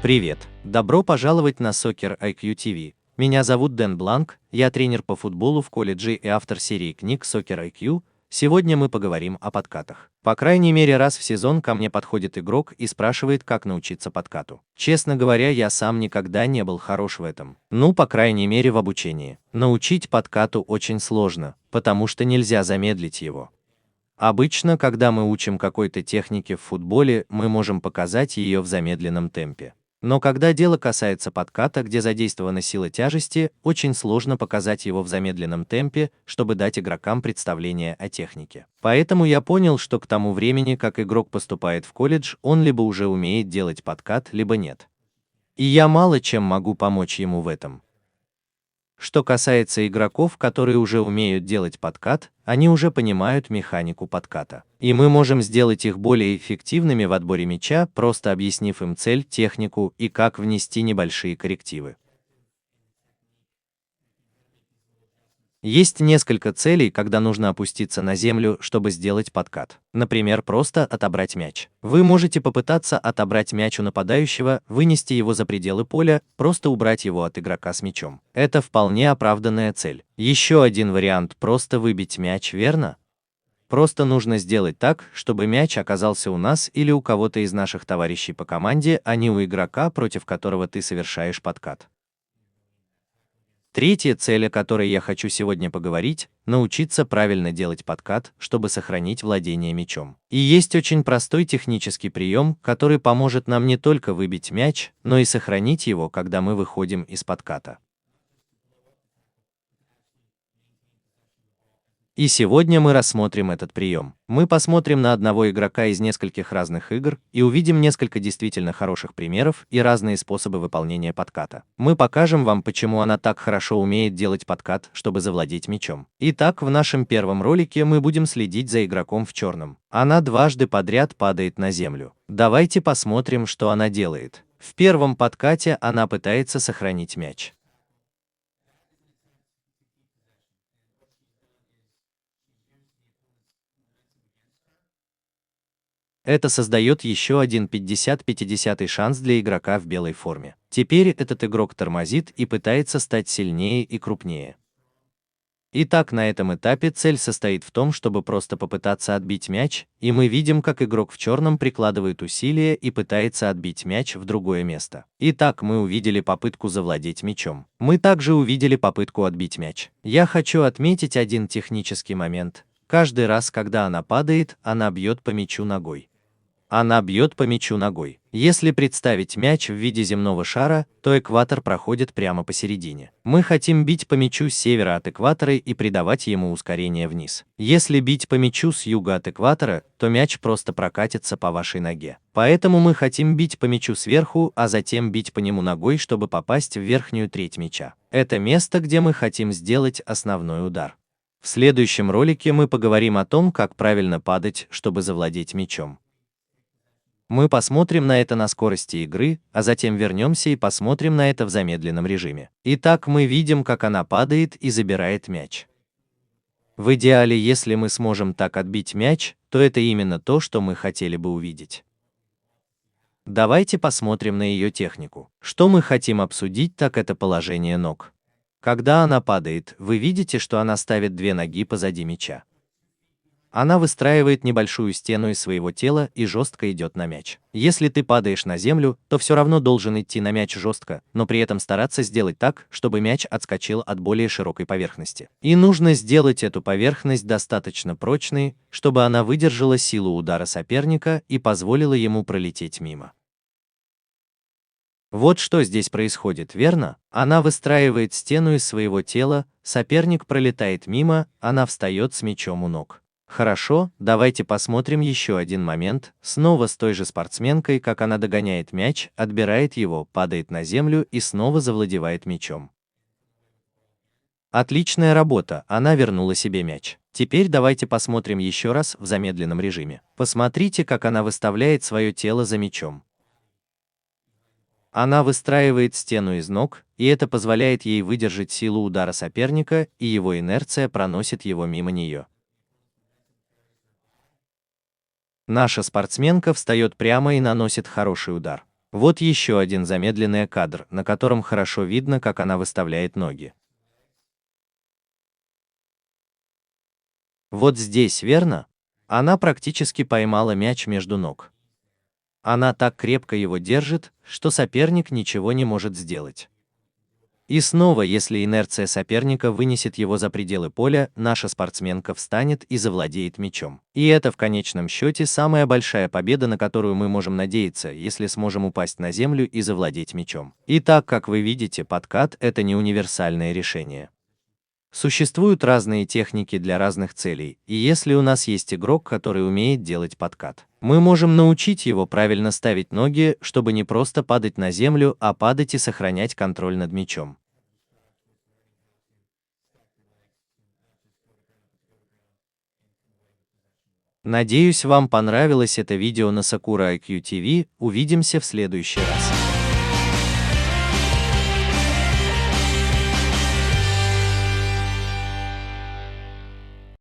Привет! Добро пожаловать на Soccer IQ TV. Меня зовут Дэн Бланк, я тренер по футболу в колледже и автор серии книг Soccer IQ. Сегодня мы поговорим о подкатах. По крайней мере раз в сезон ко мне подходит игрок и спрашивает, как научиться подкату. Честно говоря, я сам никогда не был хорош в этом. По крайней мере в обучении. Научить подкату очень сложно, потому что нельзя замедлить его. Обычно, когда мы учим какой-то технике в футболе, мы можем показать ее в замедленном темпе. Но когда дело касается подката, где задействована сила тяжести, очень сложно показать его в замедленном темпе, чтобы дать игрокам представление о технике. Поэтому я понял, что к тому времени, как игрок поступает в колледж, он либо уже умеет делать подкат, либо нет. И я мало чем могу помочь ему в этом. Что касается игроков, которые уже умеют делать подкат, они уже понимают механику подката. И мы можем сделать их более эффективными в отборе мяча, просто объяснив им цель, технику и как внести небольшие коррективы. Есть несколько целей, когда нужно опуститься на землю, чтобы сделать подкат. Например, просто отобрать мяч. Вы можете попытаться отобрать мяч у нападающего, вынести его за пределы поля, просто убрать его от игрока с мячом. Это вполне оправданная цель. Еще один вариант – просто выбить мяч, верно? Просто нужно сделать так, чтобы мяч оказался у нас или у кого-то из наших товарищей по команде, а не у игрока, против которого ты совершаешь подкат. Третья цель, о которой я хочу сегодня поговорить – научиться правильно делать подкат, чтобы сохранить владение мячом. И есть очень простой технический прием, который поможет нам не только выбить мяч, но и сохранить его, когда мы выходим из подката. И сегодня мы рассмотрим этот прием. Мы посмотрим на одного игрока из нескольких разных игр и увидим несколько действительно хороших примеров и разные способы выполнения подката. Мы покажем вам, почему она так хорошо умеет делать подкат, чтобы завладеть мячом. Итак, в нашем первом ролике мы будем следить за игроком в черном. Она дважды подряд падает на землю. Давайте посмотрим, что она делает. В первом подкате она пытается сохранить мяч. Это создает еще один 50-50 шанс для игрока в белой форме. Теперь этот игрок тормозит и пытается стать сильнее и крупнее. Итак, на этом этапе цель состоит в том, чтобы просто попытаться отбить мяч, и мы видим, как игрок в черном прикладывает усилия и пытается отбить мяч в другое место. Итак, мы увидели попытку завладеть мячом. Мы также увидели попытку отбить мяч. Я хочу отметить один технический момент. Каждый раз, когда она падает, она бьет по мячу ногой. Она бьет по мячу ногой. Если представить мяч в виде земного шара, то экватор проходит прямо посередине. Мы хотим бить по мячу с севера от экватора и придавать ему ускорение вниз. Если бить по мячу с юга от экватора, то мяч просто прокатится по вашей ноге. Поэтому мы хотим бить по мячу сверху, а затем бить по нему ногой, чтобы попасть в верхнюю треть мяча. Это место, где мы хотим сделать основной удар. В следующем ролике мы поговорим о том, как правильно падать, чтобы завладеть мячом. Мы посмотрим на это на скорости игры, а затем вернемся и посмотрим на это в замедленном режиме. Итак, мы видим, как она падает и забирает мяч. В идеале, если мы сможем так отбить мяч, то это именно то, что мы хотели бы увидеть. Давайте посмотрим на ее технику. Что мы хотим обсудить, так это положение ног. Когда она падает, вы видите, что она ставит две ноги позади мяча. Она выстраивает небольшую стену из своего тела и жестко идет на мяч. Если ты падаешь на землю, то все равно должен идти на мяч жестко, но при этом стараться сделать так, чтобы мяч отскочил от более широкой поверхности. И нужно сделать эту поверхность достаточно прочной, чтобы она выдержала силу удара соперника и позволила ему пролететь мимо. Вот что здесь происходит, верно? Она выстраивает стену из своего тела, соперник пролетает мимо, она встает с мячом у ног. Хорошо, давайте посмотрим еще один момент, снова с той же спортсменкой, как она догоняет мяч, отбирает его, падает на землю и снова завладевает мячом. Отличная работа, она вернула себе мяч. Теперь давайте посмотрим еще раз в замедленном режиме. Посмотрите, как она выставляет свое тело за мячом. Она выстраивает стену из ног, и это позволяет ей выдержать силу удара соперника, и его инерция проносит его мимо нее. Наша спортсменка встает прямо и наносит хороший удар. Вот еще один замедленный кадр, на котором хорошо видно, как она выставляет ноги. Вот здесь, верно? Она практически поймала мяч между ног. Она так крепко его держит, что соперник ничего не может сделать. И снова, если инерция соперника вынесет его за пределы поля, наша спортсменка встанет и завладеет мячом. И это в конечном счете самая большая победа, на которую мы можем надеяться, если сможем упасть на землю и завладеть мячом. Итак, как вы видите, подкат – это не универсальное решение. Существуют разные техники для разных целей, и если у нас есть игрок, который умеет делать подкат, мы можем научить его правильно ставить ноги, чтобы не просто падать на землю, а падать и сохранять контроль над мячом. Надеюсь, вам понравилось это видео на Sakura IQ TV. Увидимся в следующий раз.